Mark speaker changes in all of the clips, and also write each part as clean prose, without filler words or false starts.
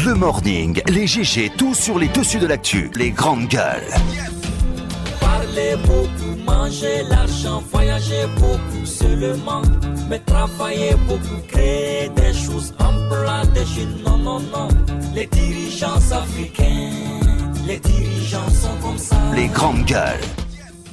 Speaker 1: Le morning, les GG, tout sur les dessus de l'actu, les grandes gueules.
Speaker 2: Parlez beaucoup, mangez l'argent, voyagez beaucoup seulement, mais travaillez beaucoup, créez des choses, emploie des jeunes, non, non, non. Les dirigeants africains, les dirigeants sont comme ça.
Speaker 1: Les grandes gueules.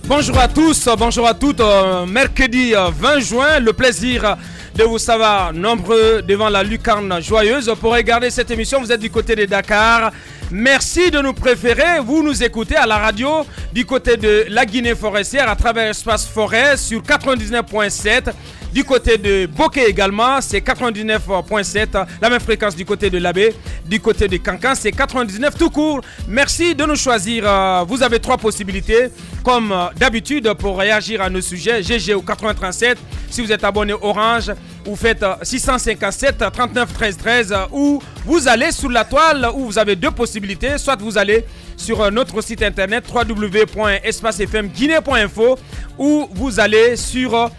Speaker 3: Bonjour à tous, bonjour à toutes. Mercredi 20 juin, le plaisir de vous savoir nombreux devant la lucarne joyeuse pour regarder cette émission. Vous êtes du côté de Dakar. Merci de nous préférer. Vous nous écoutez à la radio du côté de la Guinée forestière à travers Espace Forêt sur 99.7. Du côté de Bokeh également, c'est 99.7. La même fréquence du côté de l'Abbé. Du côté de Cancan, c'est 99 tout court. Merci de nous choisir. Vous avez 3 possibilités. Comme d'habitude, pour réagir à nos sujets, GG au 837. Si vous êtes abonné Orange, vous faites 657 39 13 13. Ou vous allez sur la toile où vous avez 2 possibilités. Soit vous allez sur notre site internet www.espacefmguinée.info ou vous allez sur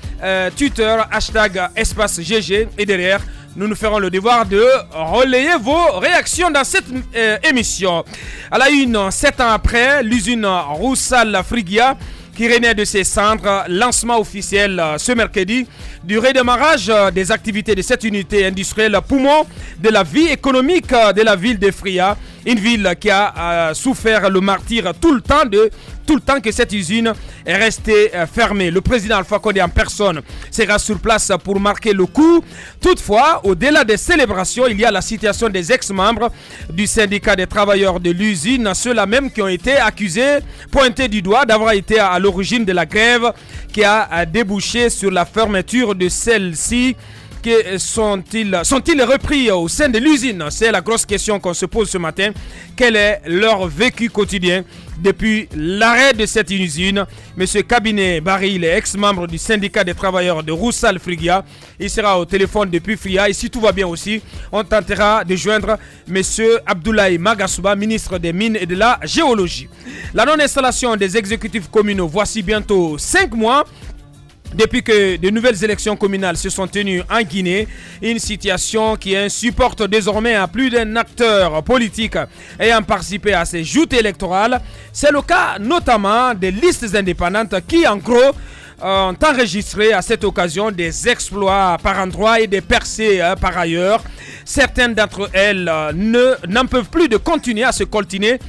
Speaker 3: Twitter, #EspaceGG et derrière, nous ferons le devoir de relayer vos réactions dans cette émission. À la une, 7 ans après, l'usine Roussal Frigia qui renaît de ses cendres, lancement officiel ce mercredi du redémarrage des activités de cette unité industrielle poumon de la vie économique de la ville de Fria, une ville qui a souffert le martyre tout le temps que cette usine est restée fermée. Le président Alpha Condé en personne sera sur place pour marquer le coup. Toutefois, au-delà des célébrations, il y a la situation des ex-membres du syndicat des travailleurs de l'usine, ceux-là même qui ont été accusés, pointés du doigt d'avoir été à l'origine de la grève qui a débouché sur la fermeture de celle-ci. Sont-ils repris au sein de l'usine? C'est la grosse question qu'on se pose ce matin. Quel est leur vécu quotidien depuis l'arrêt de cette usine? Monsieur Cabinet Baril est ex-membre du syndicat des travailleurs de Roussal Frigia. Il sera au téléphone depuis Fria. Et si tout va bien aussi, on tentera de joindre Monsieur Abdoulaye Magasouba, ministre des Mines et de la Géologie. La non-installation des exécutifs communaux, voici bientôt 5 mois. Depuis que de nouvelles élections communales se sont tenues en Guinée, une situation qui insupporte désormais à plus d'un acteur politique ayant participé à ces joutes électorales. C'est le cas notamment des listes indépendantes qui, en gros, ont enregistré à cette occasion des exploits par endroits et des percées par ailleurs. Certaines d'entre elles n'en peuvent plus de continuer à se coltiner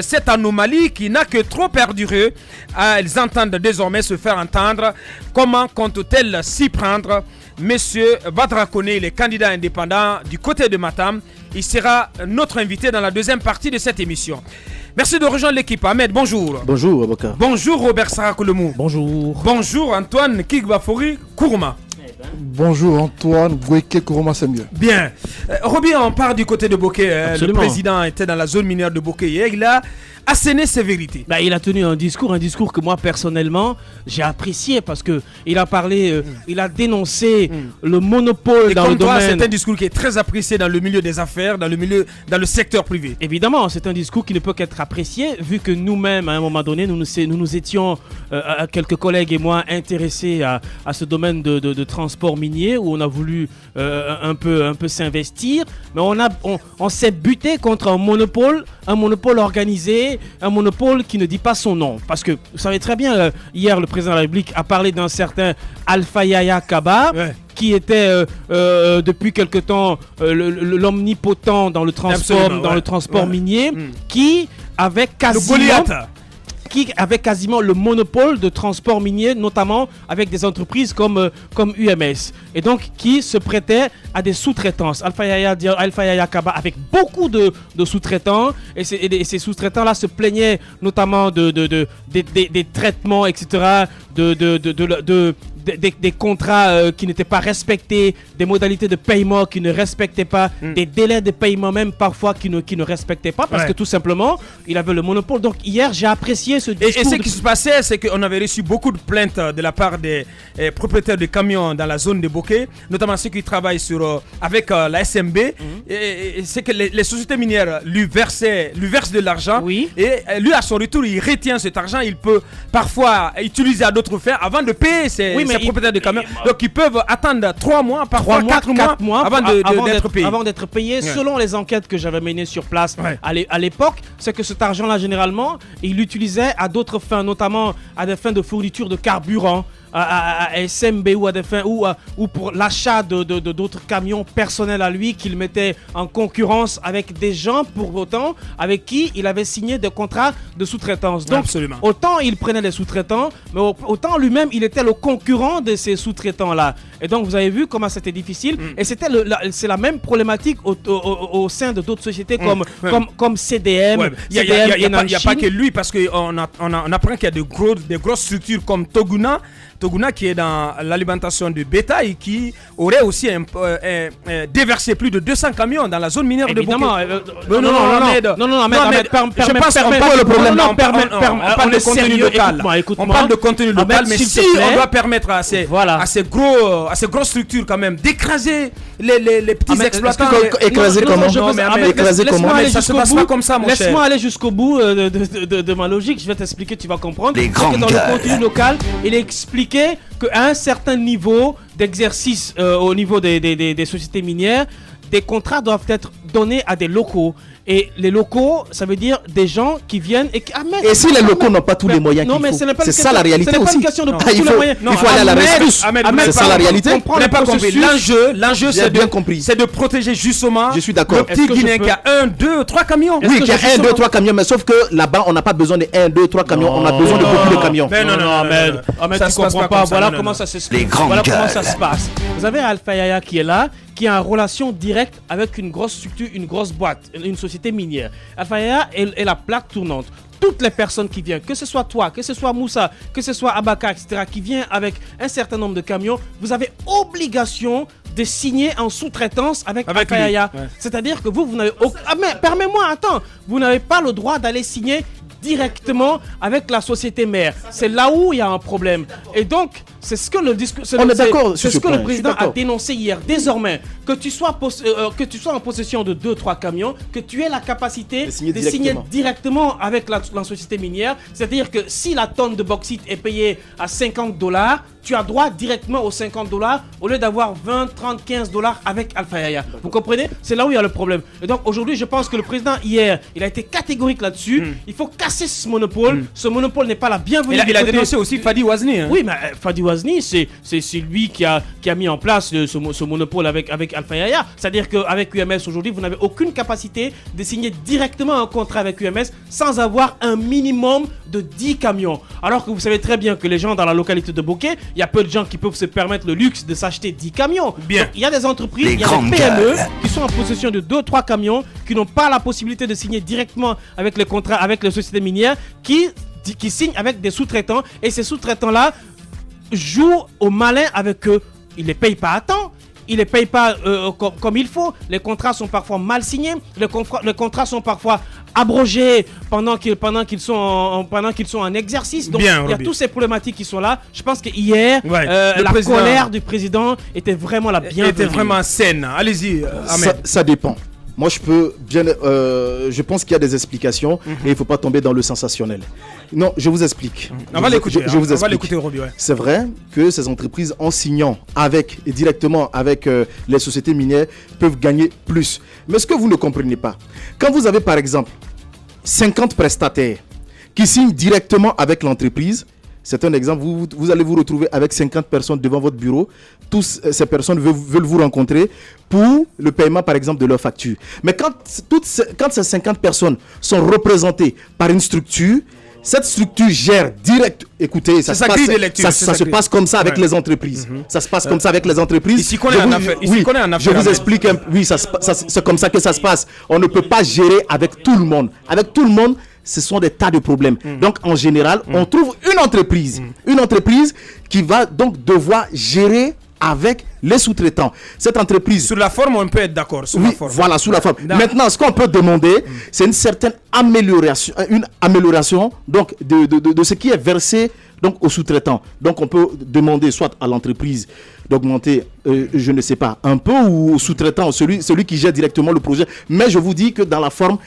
Speaker 3: cette anomalie qui n'a que trop perduré. Elles entendent désormais se faire entendre. Comment comptent-elles s'y prendre? Monsieur Badra Koné, le candidat indépendant du côté de Matam, il sera notre invité dans la deuxième partie de cette émission. Merci de rejoindre l'équipe. Ahmed, bonjour.
Speaker 4: Bonjour, Aboka.
Speaker 3: Bonjour, Robert Sarakolemou.
Speaker 4: Bonjour.
Speaker 3: Bonjour, Antoine Kigbafori Kourma.
Speaker 5: Bonjour, Antoine Gweke Kourma, c'est mieux.
Speaker 3: Bien. Robin, on part du côté de Bokeh. Le président était dans la zone minière de Bokeh hier. Il a asséné ses vérités.
Speaker 4: Il a tenu un discours que moi personnellement j'ai apprécié parce que il a parlé, il a dénoncé le monopole dans le domaine.
Speaker 3: C'est un discours qui est très apprécié dans le milieu des affaires, dans le secteur privé.
Speaker 4: Évidemment, c'est un discours qui ne peut qu'être apprécié vu que nous-mêmes à un moment donné nous étions quelques collègues et moi intéressés à ce domaine de transport minier où on a voulu un peu s'investir, mais on s'est buté contre un monopole organisé, un monopole qui ne dit pas son nom. Parce que vous savez très bien, hier le président de la République a parlé d'un certain Alpha Yaya Kaba, qui était depuis quelque temps l'omnipotent dans le transport minier, qui avait quasiment le monopole de transport minier, notamment avec des entreprises comme UMS. Et donc, qui se prêtait à des sous-traitances. Alpha Yaya Kaba avec beaucoup de sous-traitants. Et ces sous-traitants-là se plaignaient notamment des traitements, etc., des contrats qui n'étaient pas respectés, des modalités de paiement qui ne respectaient pas, des délais de paiement même parfois qui ne respectaient pas parce que tout simplement, il avait le monopole. Donc hier, j'ai apprécié ce discours.
Speaker 3: Et ce qui se passait, c'est qu'on avait reçu beaucoup de plaintes de la part des propriétaires de camions dans la zone de Bokeh, notamment ceux qui travaillent avec la SMB. Et c'est que les sociétés minières lui versent de l'argent.
Speaker 4: Oui.
Speaker 3: Et lui, à son retour, il retient cet argent. il peut parfois utiliser à d'autres fins avant de payer ses propriétaires de camions. Donc ils peuvent attendre 3 mois, parfois 4 mois avant d'être payés.
Speaker 4: Avant d'être payés, selon les enquêtes que j'avais menées sur place à l'époque, c'est que cet argent-là, généralement, il l'utilisait à d'autres fins, notamment à des fins de fourniture de carburant, à SMB ou à des fins ou pour l'achat d'autres camions personnels à lui qu'il mettait en concurrence avec des gens pour autant avec qui il avait signé des contrats de sous-traitance. Donc autant il prenait les sous-traitants, mais autant lui-même il était le concurrent de ces sous-traitants-là. Et donc vous avez vu comment c'était difficile. Et c'est la même problématique au sein de d'autres sociétés comme CDM.
Speaker 3: Il n'y a pas que lui, parce qu'on apprend qu'il y a des grosses structures comme Toguna qui est dans l'alimentation de bétail, qui aurait aussi déversé plus de 200 camions dans la zone minière de Bouquet. Non, je pense qu'on parle le problème. On parle de contenu local. On parle de contenu local, mais si on doit permettre à ces grosses structures quand même d'écraser les petits exploitants.
Speaker 5: Écraser comment?
Speaker 3: Ça se passe pas comme ça, mon cher.
Speaker 4: Laisse-moi aller jusqu'au bout de ma logique. Je vais t'expliquer, tu vas comprendre. Dans le contenu local, il explique qu'à un certain niveau d'exercice au niveau des sociétés minières, des contrats doivent être donnés à des locaux. Et les locaux, ça veut dire des gens qui viennent et qui amènent.
Speaker 5: Et si les locaux n'ont pas tous les moyens qu'il faut, c'est ça la réalité aussi.
Speaker 4: Il
Speaker 5: faut aller à la rescousse. C'est ça la réalité.
Speaker 3: Vous n'avez pas compris. L'enjeu, c'est de protéger justement
Speaker 5: le
Speaker 3: petit Guinéen qui a 1, 2, 3 camions.
Speaker 5: Oui, qui a 1, 2, 3 camions, mais sauf que là-bas, on n'a pas besoin de 1, 2, 3 camions. On a besoin de beaucoup de camions.
Speaker 4: Mais tu comprends pas. Voilà comment ça se passe. Vous avez Alpha Yaya qui est là, qui est en relation directe avec une grosse structure, une grosse boîte, une société minière. Alpha Yaya est la plaque tournante. Toutes les personnes qui viennent, que ce soit toi, que ce soit Moussa, que ce soit Abaka, etc., qui vient avec un certain nombre de camions, vous avez obligation de signer en sous-traitance avec Alpha Yaya. C'est-à-dire que vous n'avez aucun... mais permets-moi, attends, vous n'avez pas le droit d'aller signer directement avec la société mère. C'est là où il y a un problème. Et donc, c'est ce que le discours, c'est ce que le président a dénoncé hier. Désormais, que tu sois en possession de 2-3 camions, que tu aies la capacité de signer directement avec la société minière. C'est-à-dire que si la tonne de bauxite est payée à $50, tu as droit directement aux $50 au lieu d'avoir 20, 30, $15 avec Alpha Yaya. Vous comprenez? C'est là où il y a le problème. Et donc aujourd'hui, je pense que le président hier, il a été catégorique là-dessus. Il faut casser ce monopole. Ce monopole n'est pas la bienvenue.
Speaker 3: Il a dénoncé aussi Fadi Ouazni.
Speaker 4: Oui, mais Fadi Ouazni, c'est lui qui a mis en place ce monopole avec Alpha Yaya. C'est-à-dire qu'avec UMS aujourd'hui, vous n'avez aucune capacité de signer directement un contrat avec UMS sans avoir un minimum de 10 camions. Alors que vous savez très bien que les gens dans la localité de Bouquet, il y a peu de gens qui peuvent se permettre le luxe de s'acheter 10 camions. Donc, il y a des entreprises, il y a des PME qui sont en possession de 2-3 camions, qui n'ont pas la possibilité de signer directement avec les contrats, avec les sociétés minières, qui signent avec des sous-traitants. Et ces sous-traitants-là jouent au malin avec eux. Ils ne les payent pas à temps. Ils ne les payent pas comme il faut. Les contrats sont parfois mal signés. Les contrats sont parfois abrogés pendant qu'ils sont en exercice. Donc il y a toutes ces problématiques qui sont là. Je pense que hier, la colère du président était vraiment la bienvenue.
Speaker 3: Était vraiment saine. Allez-y, Ahmed.
Speaker 5: Ça dépend. Moi, je pense qu'il y a des explications et il ne faut pas tomber dans le sensationnel. Non, je vous explique.
Speaker 3: On va l'écouter, Roby.
Speaker 5: C'est vrai que ces entreprises, en signant directement avec les sociétés minières, peuvent gagner plus. Mais ce que vous ne comprenez pas, quand vous avez par exemple 50 prestataires qui signent directement avec l'entreprise, c'est un exemple, vous allez vous retrouver avec 50 personnes devant votre bureau. Toutes ces personnes veulent vous rencontrer pour le paiement, par exemple, de leurs factures. Mais quand ces 50 personnes sont représentées par une structure, cette structure gère direct. Écoutez, ça se passe comme ça avec les entreprises. Ça se passe comme ça avec les entreprises.
Speaker 3: Ici qu'on est en affaires.
Speaker 5: Je vous explique. Oui, c'est comme ça que ça se passe. On ne peut pas gérer avec tout le monde. Avec tout le monde, ce sont des tas de problèmes. Donc, en général, on trouve une entreprise qui va donc devoir gérer avec les sous-traitants. Cette entreprise...
Speaker 3: Sur la forme, on peut être d'accord.
Speaker 5: Voilà, sous la forme. Maintenant, ce qu'on peut demander, c'est une certaine amélioration donc, de ce qui est versé donc, aux sous-traitants. Donc, on peut demander soit à l'entreprise d'augmenter, je ne sais pas, un peu, ou au sous-traitant, celui qui gère directement le projet. Mais je vous dis que dans la forme,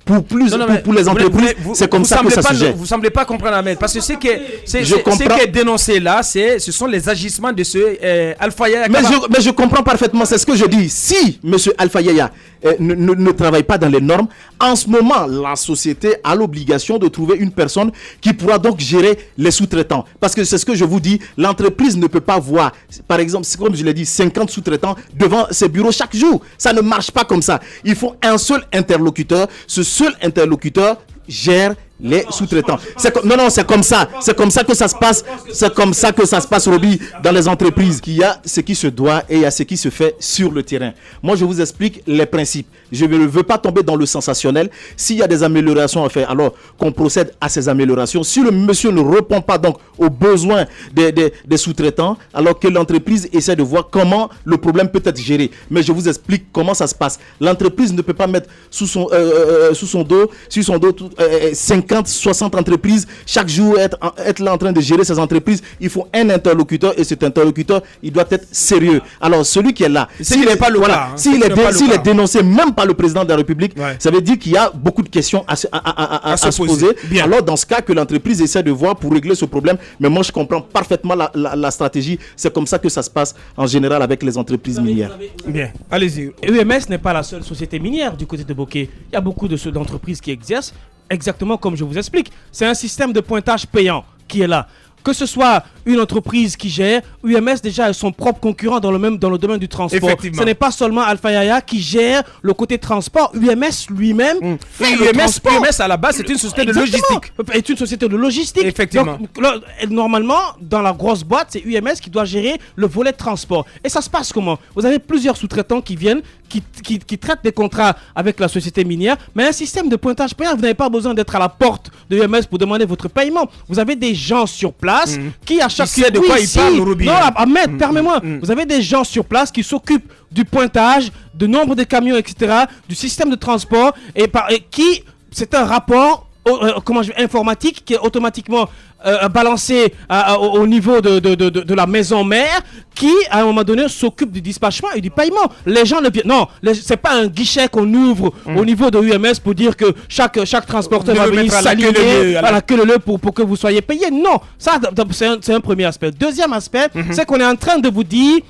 Speaker 5: pour les entreprises, c'est comme ça que ça se gère.
Speaker 3: Vous semblez pas comprendre, Ahmed, parce que ce qui est dénoncé là, ce sont les agissements de ce Alpha Yaya Kaba.
Speaker 5: Mais je comprends parfaitement, c'est ce que je dis. Si M. Alpha Yaya ne travaille pas dans les normes, en ce moment, la société a l'obligation de trouver une personne qui pourra donc gérer les sous-traitants. Parce que c'est ce que je vous dis, l'entreprise ne peut pas voir, par exemple, comme je l'ai dit, 50 sous-traitants devant ses bureaux chaque jour. Ça ne marche pas comme ça. Il faut un seul interlocuteur. Ce seul interlocuteur gère les sous-traitants. C'est comme ça. C'est comme ça que ça se passe. C'est comme ça que ça se passe, Roby, dans les entreprises. Il y a ce qui se doit et il y a ce qui se fait sur le terrain. Moi, je vous explique les principes. Je ne veux pas tomber dans le sensationnel. S'il y a des améliorations à faire, alors qu'on procède à ces améliorations. Si le monsieur ne répond pas donc aux besoins des sous-traitants, alors que l'entreprise essaie de voir comment le problème peut être géré. Mais je vous explique comment ça se passe. L'entreprise ne peut pas mettre sur son dos 50, 60 entreprises, chaque jour être là en train de gérer ces entreprises. Il faut un interlocuteur et cet interlocuteur, il doit être sérieux. Alors celui qui est là, s'il est dénoncé même par le président de la République, ça veut dire qu'il y a beaucoup de questions à se poser. Bien. Alors dans ce cas, que l'entreprise essaie de voir pour régler ce problème. Mais moi je comprends parfaitement la stratégie. C'est comme ça que ça se passe en général avec les entreprises minières.
Speaker 3: Bien, allez-y.
Speaker 4: UMS n'est pas la seule société minière du côté de Bokeh. Il y a beaucoup d'entreprises qui exercent exactement comme je vous explique. C'est un système de pointage payant qui est là. Que ce soit une entreprise qui gère, UMS déjà a son propre concurrent dans le domaine du transport. Ce n'est pas seulement Alpha Yaya qui gère le côté transport. UMS lui-même fait le transport.
Speaker 3: UMS à la base c'est une société de logistique.
Speaker 4: C'est une société de logistique.
Speaker 3: Effectivement.
Speaker 4: Donc, normalement, dans la grosse boîte, c'est UMS qui doit gérer le volet de transport. Et ça se passe comment? Vous avez plusieurs sous-traitants qui viennent, qui traitent des contrats avec la société minière, mais un système de pointage payant, vous n'avez pas besoin d'être à la porte de UMS pour demander votre paiement. Vous avez des gens sur place qui à chaque
Speaker 3: de quoi il parle, Ruby.
Speaker 4: Non, Ahmed, permets-moi. Vous avez des gens sur place qui s'occupent du pointage, du nombre de camions, etc., du système de transport, et qui, c'est un rapport informatique qui est automatiquement balancé au niveau de la maison mère, qui à un moment donné s'occupe du dispatchement et du paiement. Les gens ne viennent. Non, c'est pas un guichet qu'on ouvre au niveau de UMS pour dire que chaque transporteur va venir s'aligner à la queue leu pour que vous soyez payé. Non, ça c'est un premier aspect. Deuxième aspect, c'est qu'on est en train de vous dire,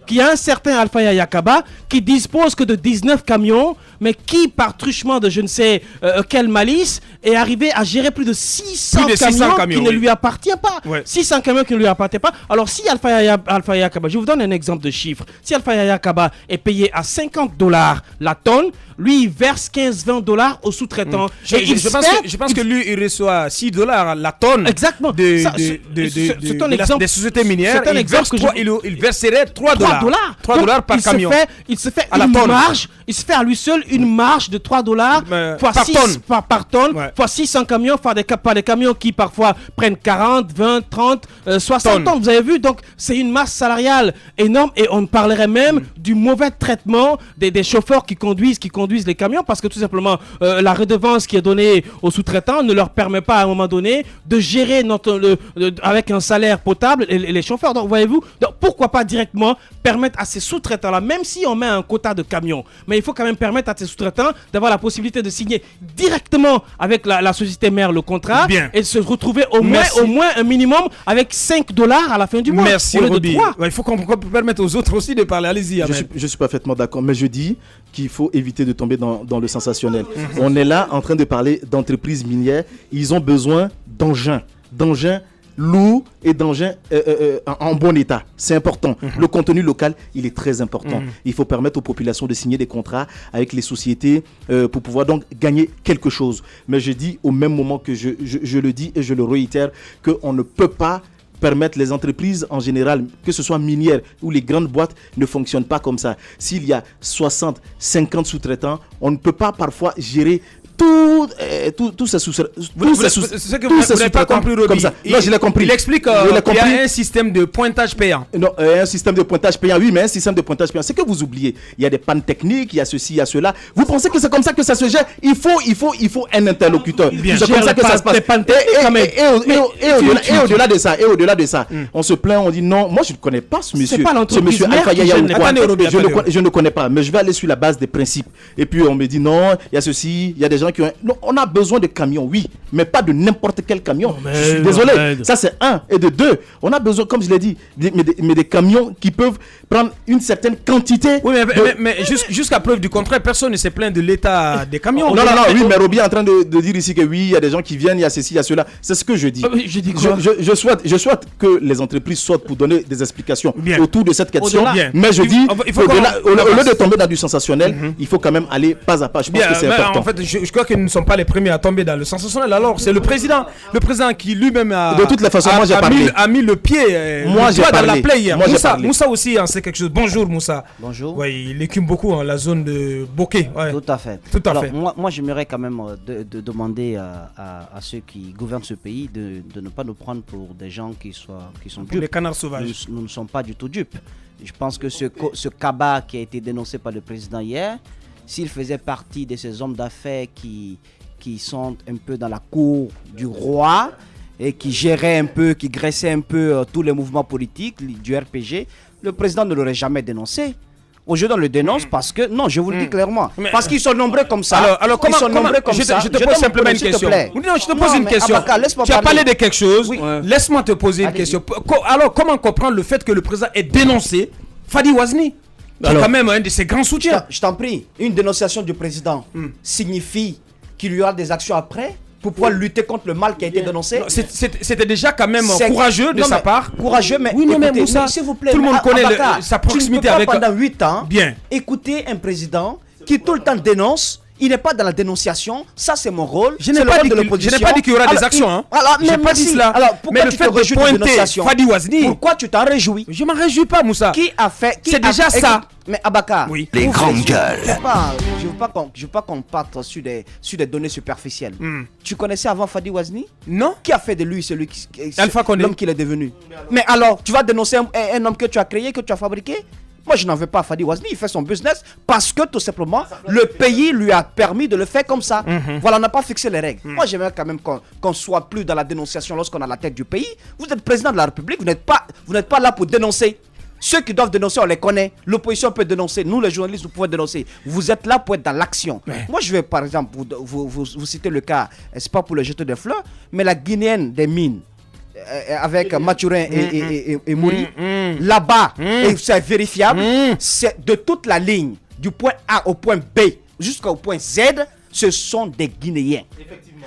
Speaker 4: qu'il y a un certain Alpha Yaya Kaba qui dispose que de 19 camions, mais qui par truchement de je ne sais quelle malice est arrivé à gérer plus de 600 camions qui ne lui appartiennent pas. 600 camions qui ne lui appartiennent pas. Alors si Alpha Yaya Kaba, je vous donne un exemple de chiffre. Si Alpha Yaya Kaba est payé à $50 la tonne, lui il verse $15-20 aux sous-traitants.
Speaker 3: Je pense que lui il reçoit $6 la tonne.
Speaker 4: Exactement.
Speaker 3: Des sociétés minières.
Speaker 4: C'est un exemple
Speaker 3: il verserait $3 par camion.
Speaker 4: Il se fait une marge. Il se fait à lui seul une marge de $3 par tonne, fois 600 camions, par des camions qui parfois prennent 40, 20, 30, 60 tonnes. Vous avez vu, donc c'est une masse salariale énorme, et on parlerait même du mauvais traitement des chauffeurs qui conduisent les camions, parce que tout simplement la redevance qui est donnée aux sous-traitants ne leur permet pas à un moment donné de gérer avec un salaire potable les chauffeurs. Donc voyez-vous, pourquoi pas directement permettre à ces sous-traitants là, même si on met un quota de camions, mais il faut quand même permettre à ces sous-traitants d'avoir la possibilité de signer directement avec la société mère le contrat.
Speaker 3: Bien.
Speaker 4: Et se retrouver au moins un minimum avec $5 à la fin du mois.
Speaker 3: Merci Roby. Il faut qu'on permette aux autres aussi de parler. Allez-y.
Speaker 5: Je suis parfaitement d'accord, mais je dis qu'il faut éviter de tomber dans le sensationnel. On est là en train de parler d'entreprises minières. Ils ont besoin d'engins lourds et d'engins en bon état. C'est important. Le contenu local, il est très important. Il faut permettre aux populations de signer des contrats avec les sociétés pour pouvoir donc gagner quelque chose. Mais je dis au même moment que je le dis et je le réitère, qu'on ne peut pas permettre les entreprises en général, que ce soit minières ou les grandes boîtes, ne fonctionnent pas comme ça. S'il y a 60, 50 sous-traitants, on ne peut pas parfois gérer tout c'est sous
Speaker 3: Ce que vous n'avez pas compris, Roby.
Speaker 5: comme ça. Non, je l'ai compris.
Speaker 3: Il explique qu'il y a un système de pointage payant.
Speaker 5: Non, un système de pointage payant, oui, mais un système de pointage payant, c'est que vous oubliez. Il y a des pannes techniques, il y a ceci, il y a cela. Vous pensez que c'est comme ça que ça se gère? Il faut un interlocuteur. C'est comme ça que ça se passe. Et au-delà de ça, on se plaint, on dit non, moi je ne connais pas ce monsieur.
Speaker 4: C'est pas l'entreprise
Speaker 5: Ce monsieur
Speaker 4: mère
Speaker 5: Alpha
Speaker 4: qui
Speaker 5: Yaya
Speaker 4: gêne.
Speaker 5: ou quoi.
Speaker 3: Attendez,
Speaker 5: Je ne connais pas, mais je vais aller sur la base des principes. Et puis on me dit non, il y a ceci, il y a des gens qui ont. Non, on a besoin de camions, oui, mais pas de n'importe quel camion. Je suis désolé. Ça c'est un. Et de deux, on a besoin, comme je l'ai dit, mais des camions qui peuvent prendre une certaine quantité.
Speaker 3: Oui, mais jusqu'à preuve du contraire, personne ne s'est plaint de l'état des camions.
Speaker 5: Non, oui, mais Roby est en train de dire ici que oui, il y a des gens qui viennent, il y a ceci, il y a cela. C'est ce que je dis.
Speaker 4: Je dis quoi?
Speaker 5: Je souhaite que les entreprises sortent pour donner des explications autour de cette question.
Speaker 3: Bien.
Speaker 5: Mais je dis,
Speaker 3: il faut
Speaker 5: au lieu de tomber dans du sensationnel, il faut quand même aller pas à pas. Je pense que c'est important.
Speaker 3: En fait, je crois que nous ne sommes pas les premiers à tomber dans le sensationnel. Alors, c'est le président qui lui-même a,
Speaker 5: de toutes les façons, moi j'ai parlé.
Speaker 3: A mis le pied
Speaker 5: Moi, j'ai
Speaker 3: dans la
Speaker 5: parlé.
Speaker 3: plaie hier.
Speaker 5: Moi, j'ai parlé.
Speaker 3: Moussa aussi en sait quelque chose. Bonjour Moussa.
Speaker 6: Bonjour.
Speaker 3: Ouais, il écume beaucoup la zone de Bokeh. Ouais.
Speaker 6: Tout à fait.
Speaker 3: Tout à
Speaker 6: Alors,
Speaker 3: fait.
Speaker 6: moi j'aimerais quand même de demander à ceux qui gouvernent ce pays de ne pas nous prendre pour des gens qui sont
Speaker 3: Pour
Speaker 6: dupes.
Speaker 3: les canards sauvages.
Speaker 6: Nous ne sommes pas du tout dupes. Je pense que ce cabas qui a été dénoncé par le président hier, s'il faisait partie de ces hommes d'affaires qui sont un peu dans la cour du roi et qui géraient un peu, qui graissaient un peu tous les mouvements politiques du RPG, le président ne l'aurait jamais dénoncé. Aujourd'hui, on le dénonce parce que, non, je vous le dis clairement, parce qu'ils sont nombreux comme ça.
Speaker 3: Alors comment,
Speaker 6: ils sont nombreux comme ça.
Speaker 3: Je te pose simplement une question. Non, je te pose une question. Tu as parlé de quelque chose.
Speaker 6: Oui.
Speaker 3: Laisse-moi te poser une
Speaker 6: Allez-y.
Speaker 3: question. Alors, comment comprendre le fait que le président ait dénoncé Fadi Ouazni, qui est quand même un de ses grands soutiens?
Speaker 6: Je t'en prie, une dénonciation du président signifie qu'il y aura des actions après pour pouvoir lutter contre le mal qui a été dénoncé.
Speaker 3: Non, C'était déjà quand même
Speaker 6: C'est-
Speaker 3: courageux de
Speaker 6: Non,
Speaker 3: sa
Speaker 6: mais
Speaker 3: part.
Speaker 6: Courageux, mais
Speaker 3: Oui, non, mais
Speaker 6: écoutez,
Speaker 3: Moussa,
Speaker 6: s'il vous plaît,
Speaker 3: tout le monde connaît
Speaker 6: Abaka,
Speaker 3: sa
Speaker 6: tu ne
Speaker 3: proximité
Speaker 6: peux pas
Speaker 3: avec
Speaker 6: pendant 8 ans
Speaker 3: Bien.
Speaker 6: écouter un président qui tout le temps dénonce. Il n'est pas dans la dénonciation, ça c'est mon rôle.
Speaker 3: Je n'ai
Speaker 6: c'est le
Speaker 3: pas
Speaker 6: rôle
Speaker 3: dit
Speaker 6: de
Speaker 3: qu'il-
Speaker 6: l'opposition.
Speaker 3: je n'ai pas dit qu'il y aura des
Speaker 6: Alors,
Speaker 3: actions, hein.
Speaker 6: Alors,
Speaker 3: J'ai
Speaker 6: mais
Speaker 3: pas dit
Speaker 6: merci.
Speaker 3: cela.
Speaker 6: Alors, pourquoi
Speaker 3: Mais le
Speaker 6: tu
Speaker 3: fait
Speaker 6: te
Speaker 3: de
Speaker 6: réjouis de
Speaker 3: pointer
Speaker 6: dénonciation
Speaker 3: Fadi Ouazni,
Speaker 6: Pourquoi tu t'en réjouis?
Speaker 3: je m'en réjouis pas, Moussa.
Speaker 6: Qui a fait
Speaker 3: C'est déjà ça.
Speaker 6: Mais Abaka,
Speaker 3: Oui.
Speaker 1: Les
Speaker 6: vous
Speaker 1: grandes
Speaker 6: faites-
Speaker 1: gueules.
Speaker 6: Je veux pas qu'on parte sur des données superficielles. Tu connaissais avant Fadi Ouazni?
Speaker 3: Non.
Speaker 6: Qui a fait de lui
Speaker 3: Alpha Condé.
Speaker 6: l'homme qu'il est devenu? Mais alors, tu vas dénoncer un homme que tu as créé, que tu as fabriqué? Moi, je n'en veux pas à Fadi Ouazni. Il fait son business parce que tout simplement, le pays lui a permis de le faire comme ça. Voilà, on n'a pas fixé les règles. Moi, j'aimerais quand même qu'on soit plus dans la dénonciation lorsqu'on a la tête du pays. Vous êtes président de la République, vous n'êtes pas là pour dénoncer. Ceux qui doivent dénoncer, on les connaît. L'opposition peut dénoncer. Nous, les journalistes, nous pouvons dénoncer. Vous êtes là pour être dans l'action. Moi, je vais, par exemple, vous citer le cas, c'est pas pour le jeter des fleurs, mais la Guinéenne des mines, avec Mathurin et Mouri, là-bas, et c'est vérifiable, c'est de toute la ligne, du point A au point B jusqu'au point Z, ce sont des Guinéens.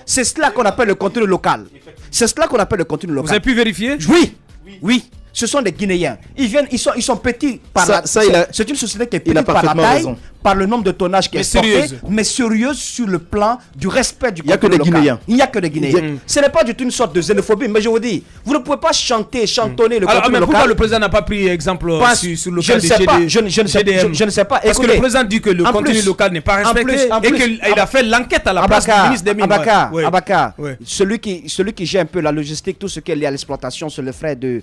Speaker 6: C'est cela qu'on appelle le contenu local. C'est cela qu'on appelle le contenu
Speaker 3: Vous
Speaker 6: local.
Speaker 3: avez pu vérifier?
Speaker 6: Oui. Ce sont des Guinéens. Ils sont petits par c'est une société qui est petite par la taille,
Speaker 5: raison.
Speaker 6: par le nombre de tonnages qui
Speaker 3: Mais
Speaker 6: est porté,
Speaker 3: sérieuse.
Speaker 6: mais sérieuse sur le plan du respect du
Speaker 5: Il y a que
Speaker 6: contenu
Speaker 5: des
Speaker 6: local.
Speaker 5: Guinéens.
Speaker 6: Il n'y a que des Guinéens. Ce n'est pas du tout une sorte de xénophobie, mais je vous dis, vous ne pouvez pas chantonner le
Speaker 3: Alors,
Speaker 6: contenu
Speaker 3: mais pourquoi
Speaker 6: local.
Speaker 3: le président n'a pas pris exemple
Speaker 6: Pas-
Speaker 3: sur le
Speaker 6: je
Speaker 3: cas
Speaker 6: ne
Speaker 3: de
Speaker 6: sais pas,
Speaker 3: GD
Speaker 6: je ne sais pas.
Speaker 3: Parce que le
Speaker 6: Écoutez,
Speaker 3: président dit que le
Speaker 6: en
Speaker 3: contenu
Speaker 6: plus-
Speaker 3: local n'est pas
Speaker 6: en
Speaker 3: respecté
Speaker 6: plus-
Speaker 3: et qu'il a fait l'enquête à la place du ministre des Mines.
Speaker 6: Abaka,
Speaker 3: Ouais.
Speaker 6: celui qui gère un peu la logistique, tout ce qui est lié à l'exploitation, c'est le frère de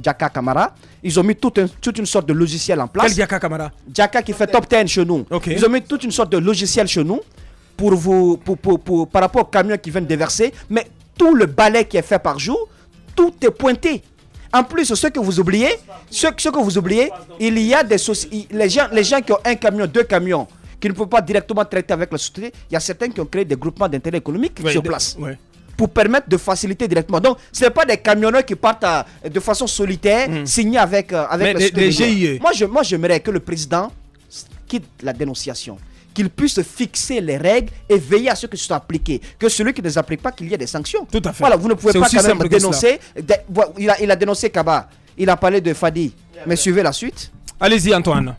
Speaker 6: Djaka Kamara. Ils ont mis toute une sorte de logiciel en place.
Speaker 3: Quel Diaka Kamara?
Speaker 6: Djaka qui fait top 10 chez nous.
Speaker 3: Ok.
Speaker 6: Ils ont mis toute une sorte de logiciel chez nous par rapport aux camions qui viennent déverser. Mais tout le balai qui est fait par jour, tout est pointé. En plus, ce que vous oubliez, il y a les gens qui ont un camion, 2 camions, qui ne peuvent pas directement traiter avec la société. Il y a certains qui ont créé des groupements d'intérêt économique sur place.
Speaker 3: Ouais.
Speaker 6: Pour permettre de faciliter directement. Donc, ce n'est pas des camionneurs qui partent de façon solitaire, signés avec
Speaker 3: Mais
Speaker 6: le
Speaker 3: des
Speaker 6: société
Speaker 3: GIE.
Speaker 6: Moi, j'aimerais que le président quitte la dénonciation, qu'il puisse fixer les règles et veiller à ce que ce soit appliqué. Que celui qui ne les applique pas, qu'il y ait des sanctions.
Speaker 3: Tout à fait.
Speaker 6: Voilà, vous ne pouvez
Speaker 3: C'est
Speaker 6: pas
Speaker 3: aussi
Speaker 6: quand même
Speaker 3: simple que
Speaker 6: dénoncer. Il a dénoncé Kaba, il a parlé de Fadi. Mais suivez la suite.
Speaker 3: Allez-y, Antoine.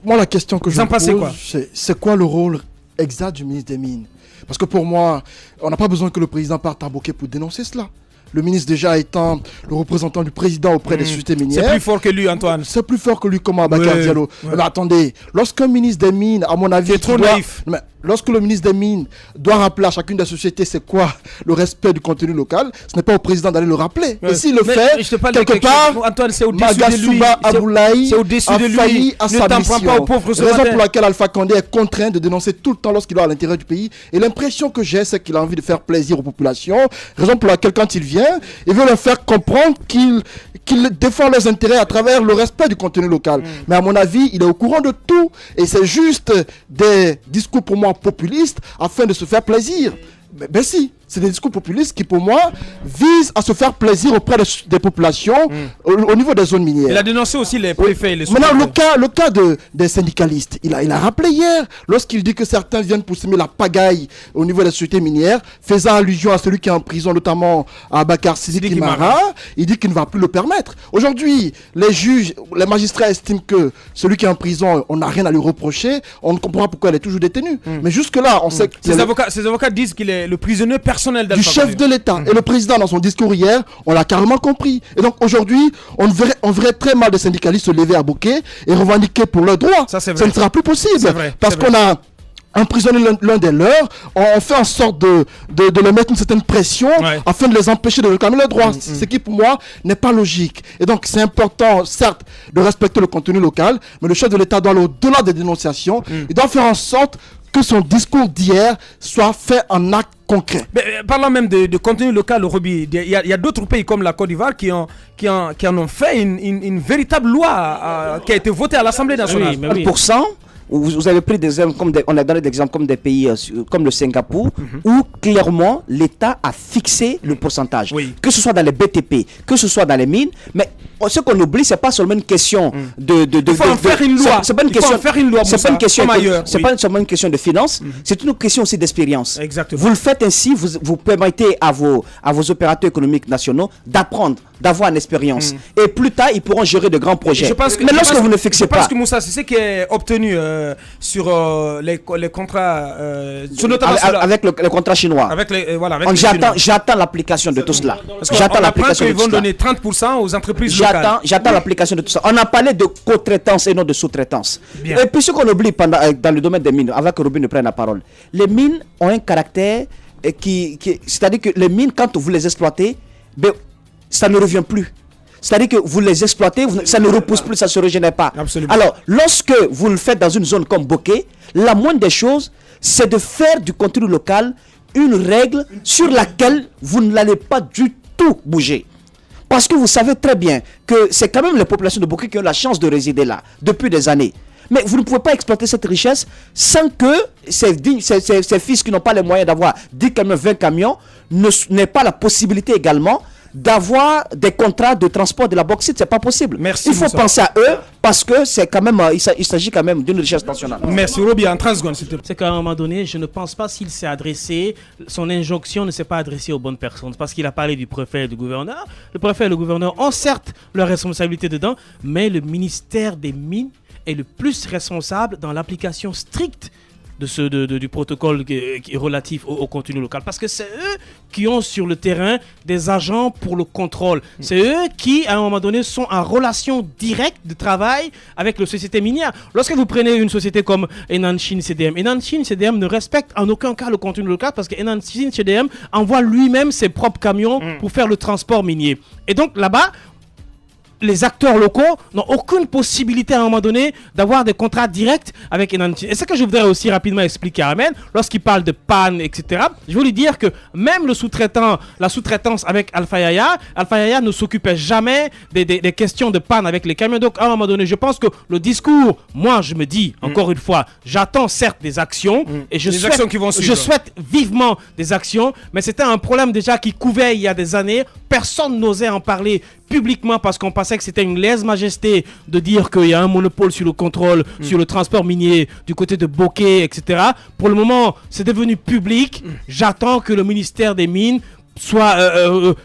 Speaker 7: Moi, la question que
Speaker 3: Vous
Speaker 7: je
Speaker 3: en
Speaker 7: me
Speaker 3: pensez
Speaker 7: pose,
Speaker 3: quoi?
Speaker 7: c'est quoi le rôle exact du ministre des Mines? Parce que pour moi, on n'a pas besoin que le président parte à Bokeh pour dénoncer cela. le ministre déjà étant le représentant du président auprès des sociétés minières.
Speaker 3: C'est plus fort que lui, Antoine.
Speaker 7: C'est plus fort que lui, comme Abakar
Speaker 3: Ouais,
Speaker 7: Diallo.
Speaker 3: ouais.
Speaker 7: Mais attendez, lorsqu'un ministre des Mines, à mon avis,
Speaker 3: C'est trop naïf.
Speaker 7: Mais lorsque le ministre des Mines doit rappeler à chacune des sociétés c'est quoi le respect du contenu local, ce n'est pas au président d'aller le rappeler.
Speaker 3: Ouais.
Speaker 7: Et s'il le
Speaker 3: Mais
Speaker 7: fait,
Speaker 3: je te parle de
Speaker 7: quelque
Speaker 3: quelque
Speaker 7: part,
Speaker 3: chose. Antoine, c'est au-dessus de lui.
Speaker 7: Magasuba Aboulaye
Speaker 3: C'est au-dessus
Speaker 7: a
Speaker 3: de lui.
Speaker 7: failli à
Speaker 3: Ne
Speaker 7: sa
Speaker 3: t'en prends
Speaker 7: mission.
Speaker 3: pas au pauvre ce
Speaker 7: Raison
Speaker 3: matin.
Speaker 7: pour laquelle Alpha Condé est contraint de dénoncer tout le temps lorsqu'il est à l'intérieur du pays. Et l'impression que j'ai, c'est qu'il a envie de faire plaisir aux populations. Raison pour laquelle quand il vient, il veut leur faire comprendre qu'il défend leurs intérêts à travers le respect du contenu local. Mais à mon avis, il est au courant de tout. Et c'est juste des discours pour moi populistes afin de se faire plaisir. Ben si, c'est des discours populistes qui pour moi visent à se faire plaisir auprès des populations au niveau des zones minières.
Speaker 3: Il a dénoncé aussi les préfets et les
Speaker 7: Maintenant,
Speaker 3: sous-préfets.
Speaker 7: le cas des syndicalistes, il a rappelé hier, lorsqu'il dit que certains viennent pour semer la pagaille au niveau des sociétés minières, faisant allusion à celui qui est en prison, notamment à Abakar Sidiki Mara, il dit qu'il ne va plus le permettre. Aujourd'hui, les juges, les magistrats estiment que celui qui est en prison, on n'a rien à lui reprocher, on ne comprend pas pourquoi il est toujours détenu. Mais jusque-là, on sait que
Speaker 3: Ses avocats disent qu'il est le prisonnier personnel
Speaker 7: du
Speaker 3: d'Alpha
Speaker 7: chef
Speaker 3: Condé.
Speaker 7: de l'État. Et le président, dans son discours hier, on l'a carrément compris. Et donc aujourd'hui, on verrait très mal des syndicalistes se lever à bouquet et revendiquer pour leurs droits.
Speaker 3: Ça, c'est vrai.
Speaker 7: ne sera plus possible.
Speaker 3: C'est vrai,
Speaker 7: Parce
Speaker 3: c'est vrai.
Speaker 7: qu'on a emprisonné l'un des leurs, on fait en sorte de leur mettre une certaine pression
Speaker 3: Ouais.
Speaker 7: afin de les empêcher de réclamer leurs droits. Ce qui, pour moi, n'est pas logique. Et donc, c'est important, certes, de respecter le contenu local, mais le chef de l'État doit aller au-delà des dénonciations. Il doit faire en sorte que son discours d'hier soit fait en acte concret.
Speaker 3: Mais, parlant même de contenu local, Roby, il y a d'autres pays comme la Côte d'Ivoire qui en ont fait une véritable loi qui a été votée à l'Assemblée nationale.
Speaker 4: Oui, mais oui.
Speaker 6: 1%, vous avez pris des exemples on a donné des exemples comme des pays comme le Singapour, où clairement l'État a fixé le pourcentage.
Speaker 3: Oui.
Speaker 6: Que ce soit dans les BTP, que ce soit dans les mines, mais ce qu'on oublie, c'est pas seulement une question de
Speaker 3: Il faut en faire une loi.
Speaker 6: C'est pas une
Speaker 3: Il faut
Speaker 6: question.
Speaker 3: en faire une loi,
Speaker 6: C'est pas une
Speaker 3: Moussa,
Speaker 6: question.
Speaker 3: comme ailleurs,
Speaker 6: C'est
Speaker 3: oui.
Speaker 6: pas seulement une question de finance. C'est une question aussi d'expérience.
Speaker 3: Exactement.
Speaker 6: Vous le faites ainsi, vous permettez à vos opérateurs économiques nationaux d'apprendre, d'avoir une expérience. Et plus tard, ils pourront gérer de grands projets. Mais lorsque vous ne fixez pas,
Speaker 3: Je pense que Moussa, c'est ce qui est obtenu sur les contrats, sur notamment sur
Speaker 6: avec le contrat chinois.
Speaker 3: avec les voilà. Avec
Speaker 6: Donc,
Speaker 3: les Chinois.
Speaker 6: j'attends l'application de tout cela.
Speaker 3: Parce qu'on
Speaker 6: J'attends
Speaker 3: apprend
Speaker 6: l'application de
Speaker 3: qu'ils
Speaker 6: tout
Speaker 3: vont
Speaker 6: cela.
Speaker 3: donner 30% aux entreprises locales.
Speaker 6: J'attends l'application de tout ça. On a parlé de co-traitance et non de sous-traitance.
Speaker 3: Bien.
Speaker 6: Et puis ce qu'on oublie dans le domaine des mines, avant que Robin ne prenne la parole, les mines ont un caractère c'est-à-dire que les mines, quand vous les exploitez, ben, ça ne revient plus. C'est-à-dire que vous les exploitez, ça ne repousse plus, ça ne se régénère pas.
Speaker 3: Absolument.
Speaker 6: Alors, lorsque vous le faites dans une zone comme Bokeh, la moindre des choses, c'est de faire du contenu local une règle sur laquelle vous n'allez pas du tout bouger. Parce que vous savez très bien que c'est quand même les populations de Bokeh qui ont la chance de résider là depuis des années. Mais vous ne pouvez pas exploiter cette richesse sans que ces fils qui n'ont pas les moyens d'avoir 10 camions, 20 camions n'aient pas la possibilité également d'avoir des contrats de transport de la bauxite. C'est pas possible.
Speaker 3: Merci,
Speaker 6: Il faut
Speaker 3: Moussa.
Speaker 6: penser à eux parce que c'est quand même, il s'agit quand même d'une richesse nationale.
Speaker 3: Merci Roby, en 30 secondes s'il te plaît.
Speaker 4: C'est qu'à un moment donné, je ne pense pas s'il s'est adressé, son injonction ne s'est pas adressée aux bonnes personnes. Parce qu'il a parlé du préfet et du gouverneur. Le préfet et le gouverneur ont certes leur responsabilité dedans, mais le ministère des Mines est le plus responsable dans l'application stricte du protocole qui est relatif au contenu local. Parce que c'est eux qui ont sur le terrain des agents pour le contrôle. C'est eux qui, à un moment donné, sont en relation directe de travail avec les sociétés minières. Lorsque vous prenez une société comme Enanchin CDM, Enanchin CDM ne respecte en aucun cas le contenu local parce que Enanchin CDM envoie lui-même ses propres camions pour faire le transport minier. Et donc là-bas, les acteurs locaux n'ont aucune possibilité à un moment donné d'avoir des contrats directs avec Enanchin. Et ce que je voudrais aussi rapidement expliquer à Ahmed, lorsqu'il parle de panne, etc., je veux lui dire que même la sous-traitance avec Alpha Yaya ne s'occupait jamais des questions de panne avec les camions. Donc à un moment donné, je pense que le discours, moi je me dis, encore une fois, j'attends certes des actions, et
Speaker 3: Des actions qui vont suivre.
Speaker 4: je souhaite vivement des actions, mais c'était un problème déjà qui couvait il y a des années. Personne n'osait en parler publiquement parce qu'on pensait que c'était une lèse-majesté de dire qu'il y a un monopole sur le contrôle, sur le transport minier du côté de Bokeh, etc. Pour le moment, c'est devenu public. J'attends que le ministère des Mines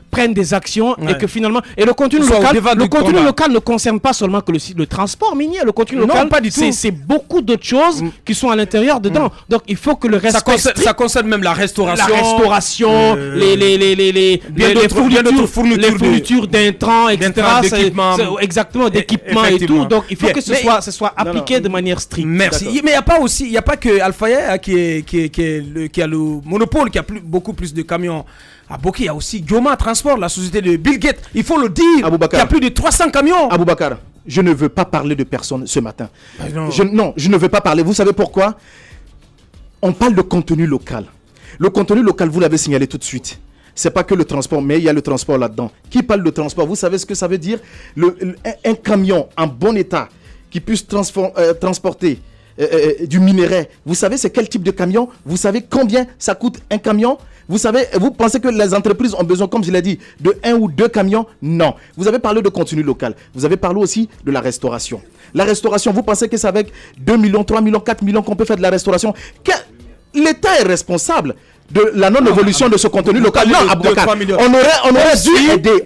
Speaker 4: prennent des actions
Speaker 3: Ouais.
Speaker 4: et que finalement le contenu
Speaker 3: Soit au
Speaker 4: local,
Speaker 3: devant
Speaker 4: le
Speaker 3: du
Speaker 4: contenu
Speaker 3: combat.
Speaker 4: local ne concerne pas seulement que le transport minier. Le contenu
Speaker 3: Non,
Speaker 4: local,
Speaker 3: pas du tout.
Speaker 4: c'est beaucoup d'autres choses qui sont à l'intérieur dedans. Donc il faut que le respect
Speaker 3: Ça concerne même la restauration.
Speaker 4: la restauration, les fournitures d'intrants, etc.
Speaker 3: d'intrants, d'équipements.
Speaker 4: Exactement, d'équipements et
Speaker 3: Effectivement.
Speaker 4: tout. Donc il faut
Speaker 3: Bien.
Speaker 4: que ce soit appliqué de manière stricte.
Speaker 3: Merci. Mais il n'y a pas que Alfaya qui a le monopole, qui a beaucoup plus de camions. À Boké, il y a aussi Goma Transport, la société de Bill Gates. Il faut le dire,
Speaker 5: Aboubacar.
Speaker 3: il y a plus de 300 camions.
Speaker 5: Aboubacar, je ne veux pas parler de personne ce matin.
Speaker 3: non.
Speaker 5: Je ne veux pas parler. Vous savez pourquoi? On parle de contenu local. Le contenu local, vous l'avez signalé tout de suite. C'est pas que le transport, mais il y a le transport là-dedans. Qui parle de transport? Vous savez ce que ça veut dire? Un camion en bon état qui puisse transporter du minerai. Vous savez c'est quel type de camion? Vous savez combien ça coûte un camion? Vous pensez que les entreprises ont besoin, comme je l'ai dit, de 1 ou 2 camions? Non. Vous avez parlé de contenu local. Vous avez parlé aussi de la restauration. La restauration, vous pensez que c'est avec 2 millions, 3 millions, 4 millions qu'on peut faire de la restauration? L'État est responsable de la non-évolution de ce contenu local. Non, Aboubacar, on aurait dû aider.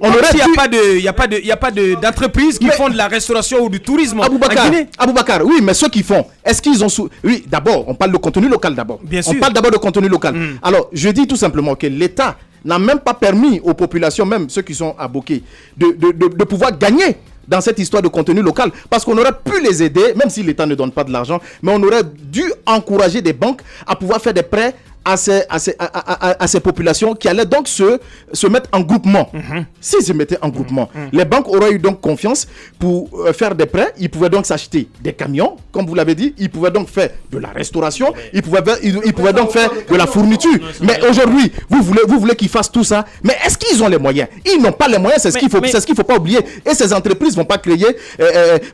Speaker 3: Il n'y a pas d'entreprises qui font de la restauration ou du tourisme en Guinée.
Speaker 5: Aboubacar, oui, mais ceux qui font, est-ce qu'ils ont... Oui, d'abord, on parle de contenu local d'abord.
Speaker 3: Bien sûr.
Speaker 5: On parle d'abord de contenu local. Alors, je dis tout simplement que l'État n'a même pas permis aux populations, même ceux qui sont à Boké, de pouvoir gagner dans cette histoire de contenu local, parce qu'on aurait pu les aider, même si l'État ne donne pas de l'argent, mais on aurait dû encourager des banques à pouvoir faire des prêts à ces populations qui allaient donc se mettre en groupement. S'ils se mettaient en groupement, les banques auraient eu donc confiance pour faire des prêts. Ils pouvaient donc s'acheter des camions, comme vous l'avez dit. Ils pouvaient donc faire de la restauration. Ils pouvaient donc faire de la fourniture. Mais aujourd'hui, vous voulez qu'ils fassent tout ça. Mais est-ce qu'ils ont les moyens? Ils n'ont pas les moyens. C'est ce qu'il faut pas oublier. Et ces entreprises vont pas créer,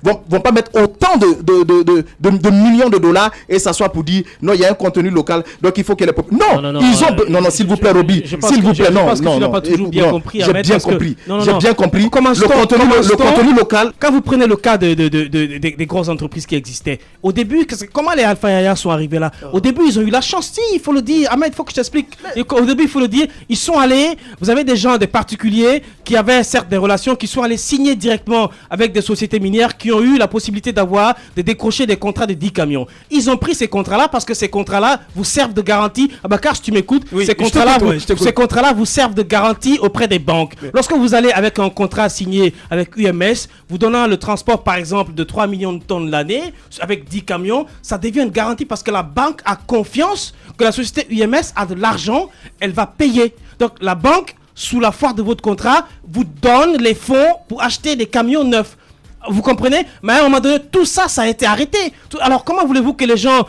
Speaker 5: vont pas mettre autant de millions de dollars et s'asseoir pour dire non, il y a un contenu local. Donc il faut que les non, s'il vous plaît, Roby, s'il vous plaît, non,
Speaker 4: tu n'as pas toujours bien compris.
Speaker 5: J'ai bien compris. Le contenu local.
Speaker 4: Quand vous prenez le cas des grosses entreprises qui existaient, au début, comment les Alpha Yaya sont arrivés là? Au début, ils ont eu la chance, si, il faut le dire. Ahmed, il faut que je t'explique. Au début, il faut le dire, ils sont allés, vous avez des gens, des particuliers qui avaient certes des relations, qui sont allés signer directement avec des sociétés minières qui ont eu la possibilité de décrocher des contrats de 10 camions. Ils ont pris ces contrats-là parce que ces contrats-là vous servent de garantie. Abakar, si tu m'écoutes,
Speaker 3: oui,
Speaker 4: ces contrats-là vous servent de garantie auprès des banques. Oui. Lorsque vous allez avec un contrat signé avec UMS, vous donnant le transport par exemple de 3 millions de tonnes l'année, avec 10 camions, ça devient une garantie parce que la banque a confiance que la société UMS a de l'argent, elle va payer. Donc la banque, sous la force de votre contrat, vous donne les fonds pour acheter des camions neufs. Vous comprenez? Mais à un moment donné, tout ça, ça a été arrêté. Alors, comment voulez-vous que les gens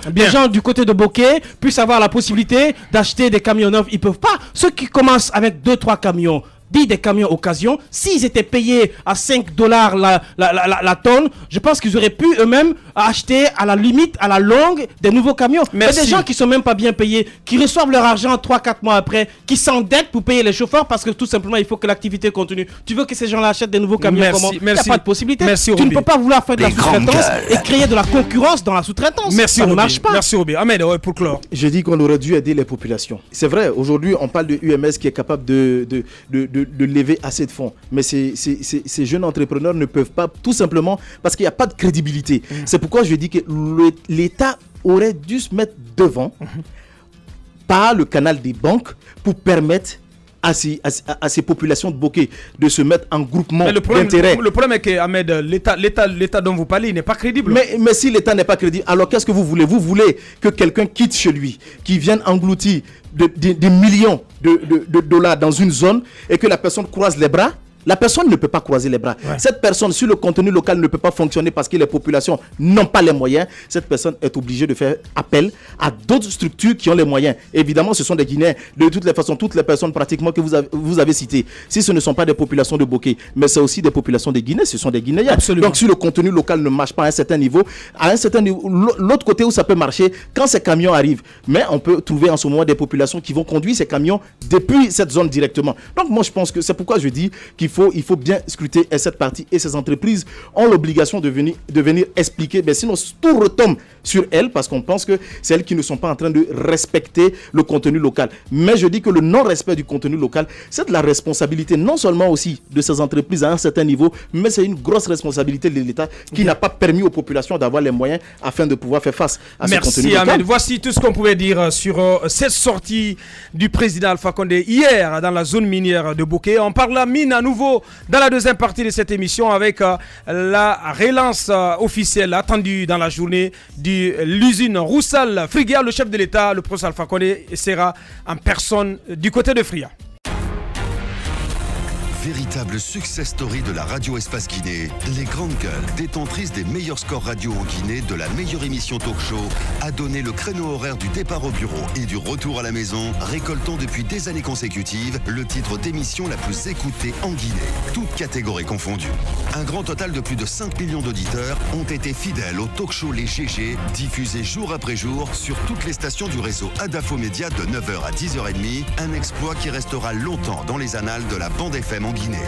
Speaker 4: du côté de Boké puissent avoir la possibilité d'acheter des camions neufs? Ils peuvent pas. Ceux qui commencent avec 2-3 camions, 10 des camions occasion, s'ils étaient payés à $5 la tonne, je pense qu'ils auraient pu eux-mêmes acheter à la limite, à la longue, des nouveaux camions. Il y a des gens qui sont même pas bien payés, qui reçoivent leur argent 3-4 mois après, qui s'endettent pour payer les chauffeurs parce que tout simplement il faut que l'activité continue. Tu veux que ces gens-là achètent des nouveaux camions? Comment? Il n'y a pas de possibilité. Tu ne peux pas vouloir faire de la sous-traitance et créer de la concurrence dans la sous-traitance. Ça ne marche pas.
Speaker 3: Merci Robé. Ahmed, pour clore.
Speaker 5: Je dis qu'on aurait dû aider les populations. C'est vrai, aujourd'hui on parle de UMS qui est capable de lever assez de fonds. Mais ces jeunes entrepreneurs ne peuvent pas, tout simplement parce qu'il n'y a pas de crédibilité. C'est pourquoi je dis que l'État aurait dû se mettre devant par le canal des banques pour permettre à ces populations de Boké de se mettre en groupement d'intérêt.
Speaker 3: Le problème est que, Ahmed, l'État dont vous parlez, il n'est pas crédible.
Speaker 5: Mais si l'État n'est pas crédible, alors qu'est-ce que vous voulez? Vous voulez que quelqu'un quitte chez lui, qui vienne engloutir des millions de dollars dans une zone et que la personne croise les bras? La personne ne peut pas croiser les bras. Ouais. Cette personne, sur le contenu local, ne peut pas fonctionner parce que les populations n'ont pas les moyens. Cette personne est obligée de faire appel à d'autres structures qui ont les moyens. Évidemment, ce sont des Guinéens. De toutes les façons, toutes les personnes pratiquement que vous avez citées, si ce ne sont pas des populations de Boké, mais c'est aussi des populations de Guinée, ce sont des Guinéens.
Speaker 3: Absolument.
Speaker 5: Donc, si le contenu local ne marche pas à un certain niveau, l'autre côté où ça peut marcher, quand ces camions arrivent, mais on peut trouver en ce moment des populations qui vont conduire ces camions depuis cette zone directement. Donc, moi, je pense que c'est pourquoi je dis qu'il faut faut bien scruter cette partie et ces entreprises ont l'obligation de venir expliquer, sinon tout retombe sur elles parce qu'on pense que c'est elles qui ne sont pas en train de respecter le contenu local. Mais je dis que le non-respect du contenu local, c'est de la responsabilité non seulement aussi de ces entreprises à un certain niveau, mais c'est une grosse responsabilité de l'État qui n'a pas permis aux populations d'avoir les moyens afin de pouvoir faire face à ce contenu local.
Speaker 3: Merci Ahmed. Voici tout ce qu'on pouvait dire sur cette sortie du président Alpha Condé hier dans la zone minière de Bouquet. On parle de la mine à nouveau dans la deuxième partie de cette émission avec la relance officielle attendue dans la journée de l'usine Roussal Frigia. Le chef de l'État, le professeur Alpha Condé, sera en personne du côté de Fria.
Speaker 1: Véritable success story de la radio Espace Guinée, les grandes gueules, détentrices des meilleurs scores radio en Guinée, de la meilleure émission talk show, a donné le créneau horaire du départ au bureau et du retour à la maison, récoltant depuis des années consécutives le titre d'émission la plus écoutée en Guinée, toutes catégories confondues. Un grand total de plus de 5 millions d'auditeurs ont été fidèles au talk show Les GG, diffusé jour après jour sur toutes les stations du réseau Adafo Média de 9h à 10h30, un exploit qui restera longtemps dans les annales de la bande FM en Guinée.